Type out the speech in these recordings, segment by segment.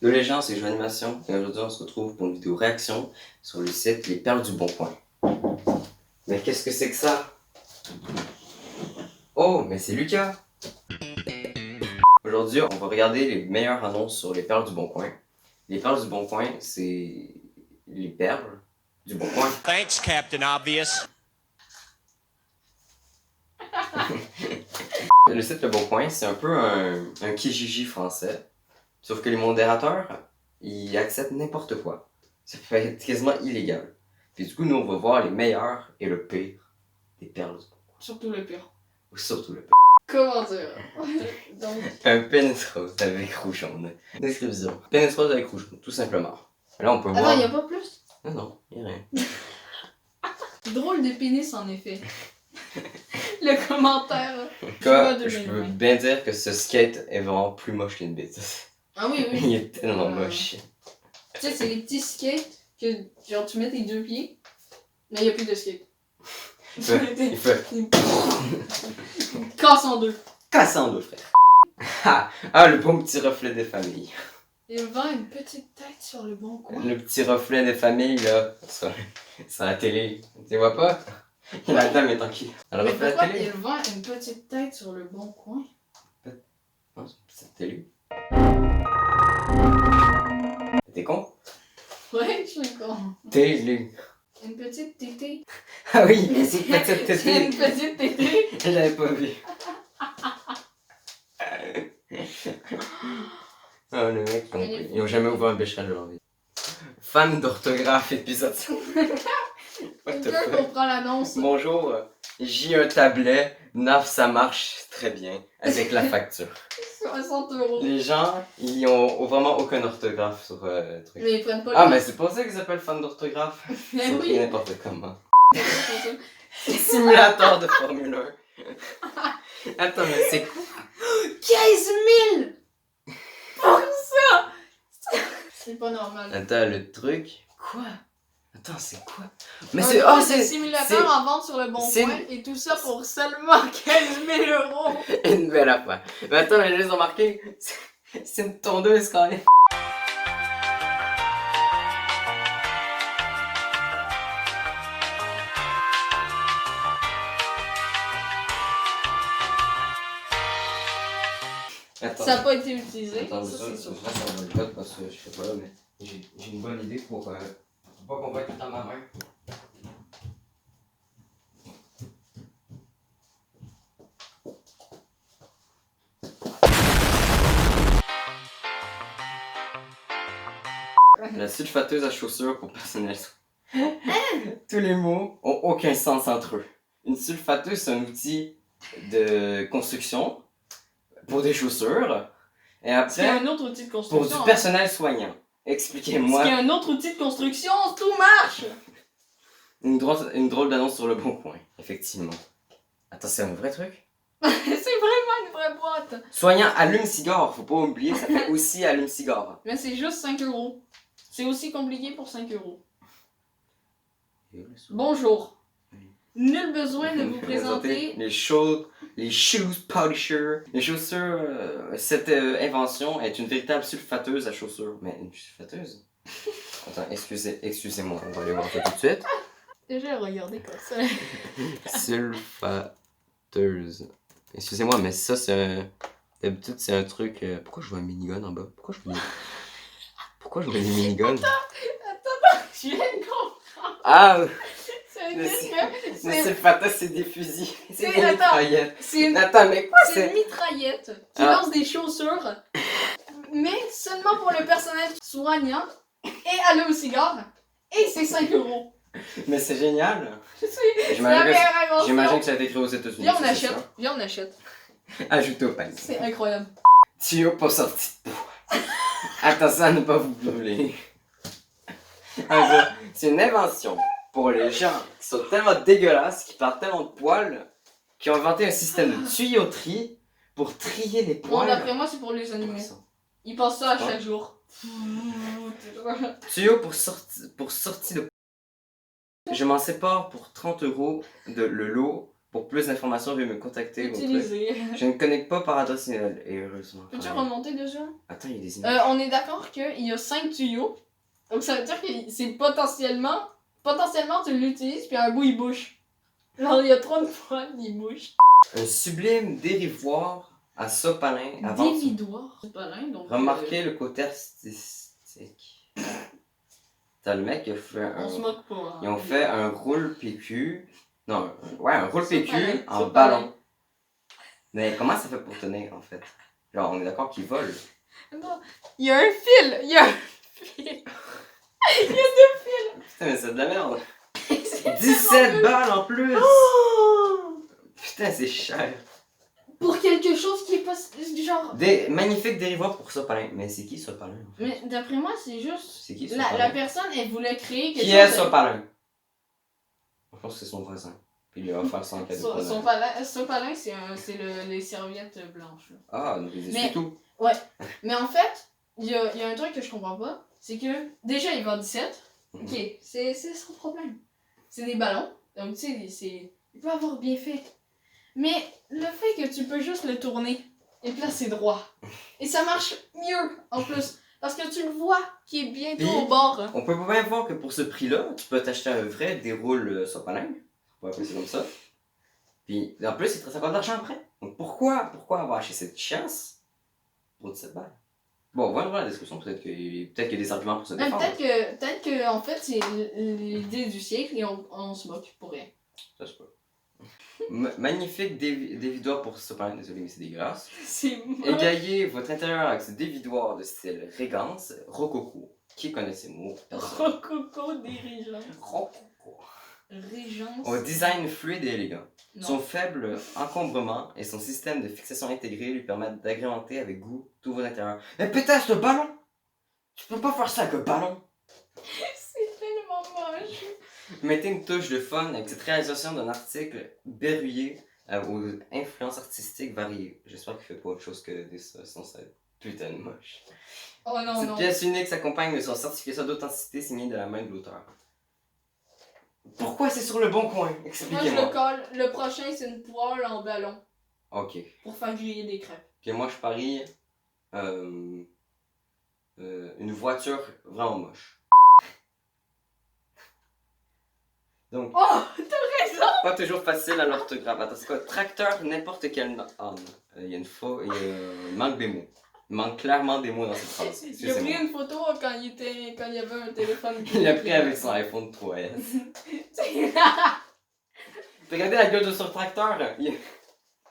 Yo les gens, c'est Joanimation et aujourd'hui on se retrouve pour une vidéo réaction sur le site Les Perles du Bon Coin. Mais qu'est-ce que c'est que ça? Oh, mais c'est Lucas! Aujourd'hui, on va regarder les meilleures annonces sur Les Perles du Bon Coin. Les Perles du Bon Coin, c'est les perles du Bon Coin. Thanks, Captain Obvious. Le site Le Bon Coin, c'est un peu un Kijiji français. Sauf que les modérateurs, ils acceptent n'importe quoi. Ça peut être quasiment illégal. Puis du coup, nous, on va voir les meilleurs et le pire des perles du Bon Coin. Surtout le pire. Ou surtout le pire. Comment dire? Donc, Un pénis rose avec rouge jaune. Description. Pénis rose avec rouge jaune, tout simplement. Là, on peut voir... attends, y a pas plus? Non, y a rien. Drôle de pénis en effet. Le commentaire. Quoi, de je peux 2020. bien dire que ce skate est vraiment plus moche qu'une bite. Ah oui, oui. Il est tellement moche. Tu sais, c'est les petits skates que genre tu mets tes deux pieds, mais y a plus de skate. Il fait... Il casse en deux. Casse en deux, frère. Ah, le bon petit reflet des familles. Il vend une petite tête sur le bon coin. Le petit reflet des familles, là, sur la télé. Tu vois pas? La dame est tranquille. Elle Mais reflet la pourquoi télé. il vend une petite tête sur le bon coin? Non, c'est la télé. T'es con? Ouais, je suis con. Télé. Une petite tétée. Ah oui, c'est une petite C'est tétée. une petite tétée. Je l'avais pas vu. Oh, le mec, ils ont jamais ouvert un bécherel de leur vie. Fan d'orthographe, épisode 5. What the Quelqu'un fuck? comprend l'annonce. Bonjour, j'ai un tablet. Naf, ça marche très bien avec la facture. 60 €. Les gens, ils ont vraiment aucun orthographe sur truc. Mais ils prennent pas le Ah, temps. mais c'est pour ça qu'ils s'appellent fan d'orthographe. Mais C'est oui. n'importe comment. C'est pour ça. Simulateur de Formule 1. Attends, mais c'est quoi? 15 000 pour ça! C'est pas normal. Attends, le truc. Quoi? Attends, c'est quoi? Mais Un c'est. drôle Oh, de c'est. simulateur en vente sur le bon c'est- coin et tout ça pour seulement 15 000 €. Une belle affaire. Mais attends, mais j'ai remarqué. C'est une tondeuse quand même. Attends. Ça n'a pas été utilisé, Attends, ça c'est sûr. ça va le code parce que je sais pas, mais j'ai une bonne idée pour pas qu'on voit tout dans ma main. La sulfateuse à chaussures pour personnel. Tous les mots ont aucun sens entre eux. Une sulfateuse, c'est un outil de construction pour des chaussures. Et C'est après, un autre outil de pour construction. du personnel soignant. Expliquez-moi. C'est un autre outil de construction, tout marche! Une drôle d'annonce sur le bon coin, effectivement. Attends, c'est un vrai truc? C'est vraiment une vraie boîte. Soignant allume-cigare, faut pas oublier, ça fait aussi allume-cigare. Mais c'est juste 5 €. C'est aussi compliqué pour 5 €. Bonjour. Nul besoin de vous présenter. les shoes polisher. Les chaussures, cette invention est une véritable sulfateuse à chaussures. Mais une sulfateuse? Attends, excusez-moi, on va aller voir ça tout de suite. Déjà, regardez comme ça. Sulfateuse. Excusez-moi, mais ça, c'est d'habitude, c'est un truc. Pourquoi je vois un minigun en bas? Pourquoi je vois des miniguns? Je viens de comprendre. Ah! C'est Le une Le sulfateuse, c'est des fusils. C'est des Attends. mitraillettes. C'est une Attends, mais quoi C'est une mitraillette qui Ah. lance des chaussures, mais seulement pour le personnel soignant et allume cigare. Et c'est 5 €. Mais c'est génial! Je suis J'imagine la que- meilleure invention. J'imagine que ça a été écrit aux États-Unis. Viens, on c'est achète. ça. Viens, on achète. Ajouté au panier. C'est incroyable. Tuyau pas sorti de poids. Attention à ne pas vous brûler. En gros, c'est une invention pour les gens qui sont tellement dégueulasses, qui partent tellement de poils, qui ont inventé un système de tuyauterie pour trier les Bon, poils. d'après moi, c'est pour les animaux. Ils pensent ça à chaque jour. Tuyau pour sortie de. Je m'en sépare pour 30 € le lot Pour plus d'informations, veuillez me contacter. Utiliser. Je ne connecte pas par adresse email, et heureusement. Peux-tu remonter déjà? Attends, il y a des images. On est d'accord qu'il y a 5 tuyaux. Donc ça veut dire que c'est potentiellement... Potentiellement, tu l'utilises, puis un bout, il bouge. Genre, il y a 3 fois, il bouge. Un sublime dérivoire à sopalin avant... Dévidoir. C'est pas l'un, donc... Remarquez le côté artistique. T'as le mec qui a fait On se un... moque pas. Hein. Ils ont fait un roule PQ... Non, ouais, un roule PQ Sopalin, en sopalin. ballon. Mais comment ça fait pour tenir, en fait? Genre, on est d'accord qu'il vole. Non, il y a un fil! Il y a un fil! Il y a 2 fils! Putain, mais c'est de la merde. C'est 17 balles en plus! Oh! Putain, c'est cher. Pour quelque chose qui est pas... Genre... Des magnifiques dérivoirs pour Sopalin. Mais c'est qui Sopalin, en fait? Mais d'après moi, c'est juste... C'est qui La Sopalin? personne, elle voulait créer quelque Qui chose... est Sopalin? Je pense que c'est son voisin. Puis il lui a offert ça en cadeau. Sopalin, c'est les serviettes blanches. Là. Ah, donc il Mais- est tout. Ouais. Mais en fait, il y a un truc que je comprends pas. C'est que, déjà, il vend 17. Ok, c'est son problème. C'est des ballons. Donc, tu sais, il peut avoir bien fait. Mais le fait que tu peux juste le tourner et placer droit. Et ça marche mieux, en plus. Parce que tu le vois qui est bientôt Puis- au bord. On peut bien voir que pour ce prix-là, tu peux t'acheter un vrai déroule Sopalin. On va appeler ça comme ça. Puis en plus, il te reste encore de l'argent après. Donc pourquoi avoir acheté cette chance pour 17 balles? Bon, on va voir la description, peut-être qu'il y a des arguments pour se défendre. Peut-être que, en fait, c'est l'idée du siècle et on se moque pour rien. Ça se peut. Magnifique dévidoir pour Sopalin, désolé mais c'est dégueulasse. C'est moche. Égayez votre intérieur avec ce dévidoir de style Régence, rococo. Qui connaît ces mots? Personne. Rococo dirigeant. Rococo. Régence. Au design fluide et élégant. Non. Son faible encombrement et son système de fixation intégré lui permettent d'agrémenter avec goût tous vos intérieurs. Mais putain, c'est un ballon! Tu peux pas faire ça avec un ballon! C'est tellement moche. Mettez une touche de fun avec cette réalisation d'un article berruillé aux influences artistiques variées. J'espère qu'il fait pas autre chose que des ça, sinon ça va être putain de moche. Oh non, Cette non. pièce unique s'accompagne de son certificat d'authenticité signé de la main de l'auteur. Pourquoi c'est sur le bon coin? Moi, je Expliquez-moi. le colle. Le prochain, c'est une poêle en ballon. Ok. Pour faire griller des crêpes. Ok, moi je parie une voiture vraiment moche. Donc, Oh, t'as raison! pas toujours facile à l'orthographe. Attends, c'est quoi? Tracteur, n'importe quel... Ah non, il y a une faute, il manque des mots. Il manque clairement des mots dans cette phrase. Il a Excusez-moi. pris une photo quand il y avait un téléphone. Il l'a pris avec son iPhone 3S. Regardez la gueule de son tracteur. Il y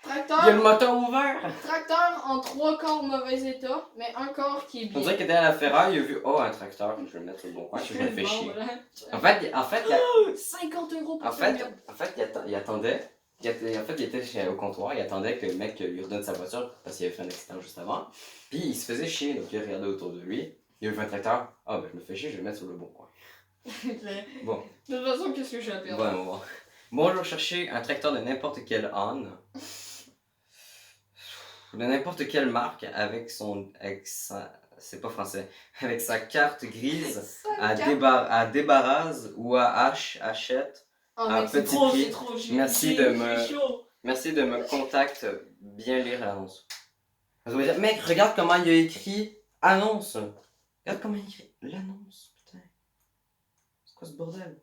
a le moteur ouvert. Tracteur en 3 quarts mauvais état, mais un quart qui est bien. On dirait qu'il était à la ferraille, il a vu, oh, un tracteur, je vais le mettre sur le bon coin, je me fais chier. En fait, il 50 euros pour En faire fait, il attendait. Il était au comptoir, il attendait que le mec lui redonne sa voiture parce qu'il avait fait un accident juste avant. Puis il se faisait chier, donc il regardait autour de lui. Il a vu un tracteur. Ah, ben je me fais chier, je vais le mettre sur le bon coin. Bon, De toute façon, qu'est-ce que j'ai à perdre? bon, on va voir. Bonjour, chercher un tracteur de n'importe quelle âne. De n'importe quelle marque avec sa. C'est pas français. Avec sa carte grise à débarrasse ou à hachette. Oh, à mec, c'est petit trop, prix. c'est trop. Merci de me- j'ai chaud. Merci de me contacter. Bien lire l'annonce. Mec, regarde comment il a écrit annonce. Regarde comment il a écrit l'annonce. Putain. C'est quoi ce bordel?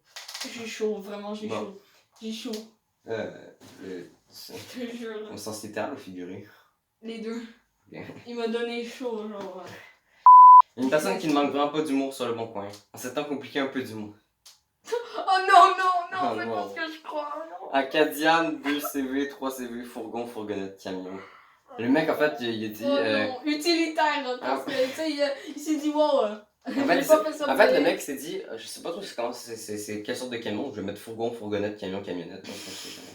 J'ai chaud, vraiment, j'ai Bon. chaud. J'ai chaud. Je Je te jure. Au sens littéral ou figuré? Les deux. Bien. Il m'a donné chaud, genre. Une personne qui ne manque vraiment pas d'humour sur le bon coin. En ces temps compliqués, un peu d'humour. Oh non, non, non, Oh c'est non. pas ce que je crois, non. Acadiane, 2 CV, 3 CV, fourgon, fourgonnette, camion. Le mec, en fait, il a dit. Oh non, utilitaire, parce que, tu sais, il s'est dit, wow. En j'ai fait, pas fait ça en pour fait, le rien. mec s'est dit, je sais pas trop c'est quelle sorte de camion, je vais mettre fourgon, fourgonnette, camion, camionnette. Donc, je sais jamais.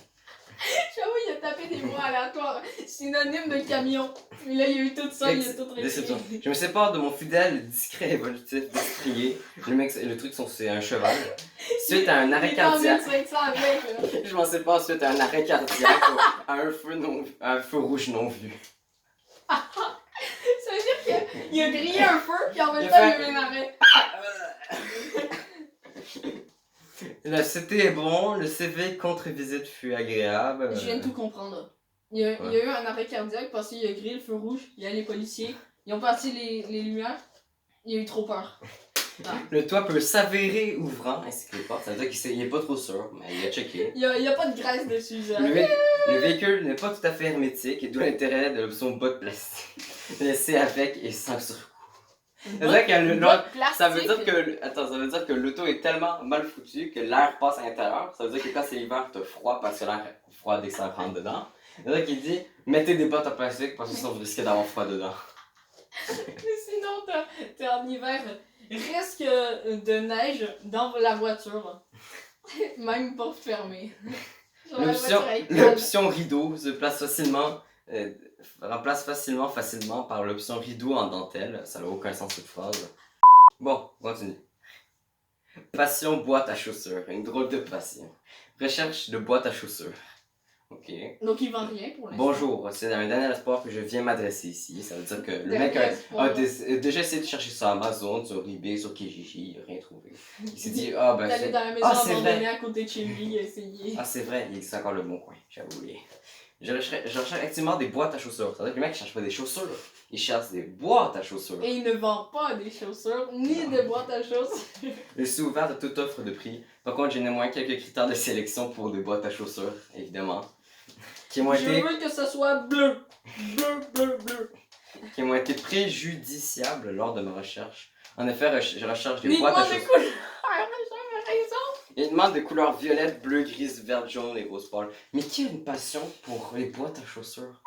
J'avoue, il a tapé des mots aléatoires. Synonyme de camion. Mais là, il y a eu tout ça, il a tout Déception. réussi. Je me sépare de mon fidèle, discret, évolutif, destrier. Le truc, c'est un cheval. Suite à un arrêt cardiaque. Il est en 1500 avec, là. Je m'en sépare suite à un arrêt cardiaque à un feu rouge non vu. Ça veut dire qu'il a grillé un feu, puis en même Il a temps, il fait- a eu un arrêt. La CT est bon, le CV contre-visite fut agréable. Je viens de tout comprendre. Là. Il y a eu un arrêt cardiaque parce qu'il a grillé le feu rouge, il y a les policiers, ils ont parti les lumières, il a eu trop peur. Ah. Le toit peut s'avérer ouvrant ainsi que les portes. Ça veut dire qu'il est pas trop sûr, mais il a checké. Il y a pas de graisse dessus. Le véhicule n'est pas tout à fait hermétique et d'où l'intérêt de l'option bottes plastique. Laissé avec et sans surcoût. Ça veut dire que l'auto est tellement mal foutue que l'air passe à l'intérieur. Ça veut dire que quand c'est l'hiver, t'as froid parce que l'air est froid dès que ça rentre dedans. C'est ça qu'il dit, mettez des bottes en plastique parce que sinon vous risquez d'avoir froid dedans. Mais sinon, t'es en hiver, risque de neige dans la voiture. Même porte fermée. L'option rideau se place remplace facilement par l'option rideau en dentelle. Ça n'a aucun sens cette phrase. Bon, continue. Passion boîte à chaussures. Une drôle de passion. Recherche de boîte à chaussures. Ok. Donc il vend rien pour l'instant. Bonjour, c'est un dernier espoir que je viens m'adresser ici. Ça veut dire que le mec a déjà essayé de chercher sur Amazon, sur eBay, sur Kijiji, il n'a rien trouvé. Il s'est dit, ah ben c'est... dans la maison abandonnée à côté de chez lui, il a essayé. Ah c'est vrai, il existe encore le bon coin, j'avoue oublié. Je recherche activement des boîtes à chaussures. Ça veut dire que le mec ne cherche pas des chaussures, il cherche des boîtes à chaussures. Et il ne vend pas des chaussures, ni de boîtes à chaussures. Je suis ouvert de toute offre de prix. Par contre, j'ai néanmoins quelques critères de sélection pour des boîtes à chaussures, évidemment. Je veux que ce soit bleu. Bleu. Qui m'ont été préjudiciables lors de ma recherche. En effet, je recherche des boîtes à chaussures. Il demande des couleurs violettes, bleues, grises, vertes, jaunes et rose pâle. Mais qui a une passion pour les boîtes à chaussures?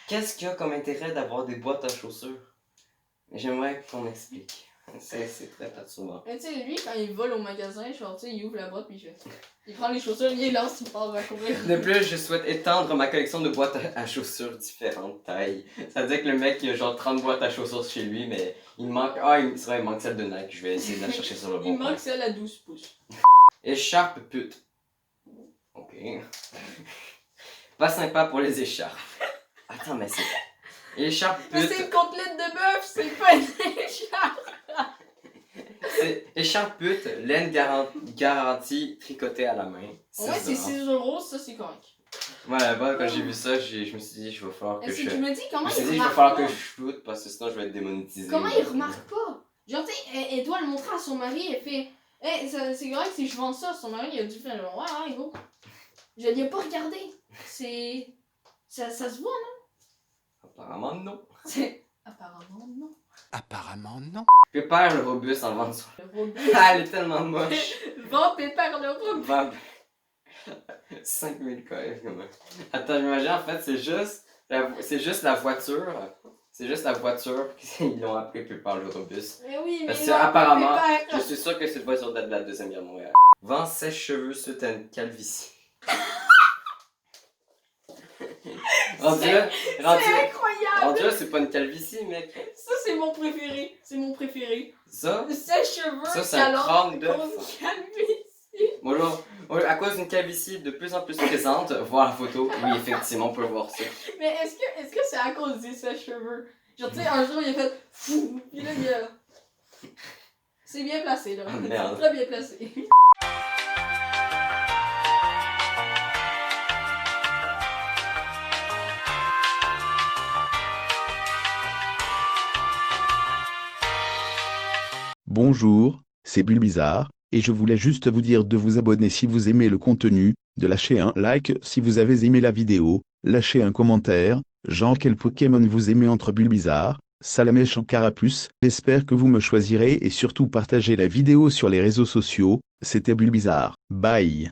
Qu'est-ce qu'il y a comme intérêt d'avoir des boîtes à chaussures? J'aimerais qu'on m'explique. C'est très perturbant. Mais tu sais, lui, quand il vole au magasin, genre, tu sais, il ouvre la boîte, puis il prend les chaussures, il les lance, il part à courir. De plus, je souhaite étendre ma collection de boîtes à chaussures différentes tailles. Ça veut dire que le mec, il a genre 30 boîtes à chaussures chez lui, mais il manque... il manque celle de Nike. Je vais essayer de la chercher sur le bon Il manque celle à 12 pouces. Écharpe pute. Ok. Pas sympa pour les écharpes. Attends, mais c'est... Écharpe pute... Mais c'est une côtelette de bœuf, c'est pas une écharpe! C'est écharpe pute, laine garantie, tricotée à la main. Ouais, c'est 6€, ça c'est correct. Ouais, là-bas, quand j'ai vu ça, je me suis dit, il va falloir que je me dis, comment il va falloir que je shoot parce que sinon je vais être démonétisé. Comment il remarque pas? Genre, tu sais, elle doit le montrer à son mari, elle fait, hey, c'est correct si je vends ça. Son mari, il a dû faire, ouais, go. Je l'ai pas regardé. C'est. Ça se voit, non? Apparemment, non. Apparemment, non. Apparemment, non. Pépère le robuste en vente sur. Le robuste. Ah, elle est tellement moche. Vends Pépère le robuste. 5000 KF, comment? Attends, j'imagine, en fait, c'est juste la voiture. C'est juste la voiture qu'ils l'ont appelé Pépère le robuste. Mais oui, mais parce que, non, apparemment, Pépère. je suis sûr que cette voiture date de la Deuxième Guerre mondiale. Vent sèche-cheveux suite à une calvitie. Rendu là, c'est incroyable! Rendu là, c'est pas une calvitie, mec. Ça, c'est mon préféré. C'est mon préféré. Ça? Le sèche-cheveux. Ça, c'est un crâne d'œuf. Calvitie. Bonjour. À cause d'une calvitie de plus en plus présente, voir la photo, oui, effectivement, on peut voir ça. Mais est-ce que c'est à cause des sèche-cheveux? Genre, tu sais, un jour, il a fait fou, puis là, il a... C'est bien placé, là. Oh, merde. C'est très bien placé. Bonjour, c'est Bulbizarre, et je voulais juste vous dire de vous abonner si vous aimez le contenu, de lâcher un like si vous avez aimé la vidéo, lâcher un commentaire, genre quel Pokémon vous aimez entre Bulbizarre, Salamèche en Carapuce, j'espère que vous me choisirez et surtout partagez la vidéo sur les réseaux sociaux, c'était Bulbizarre, bye.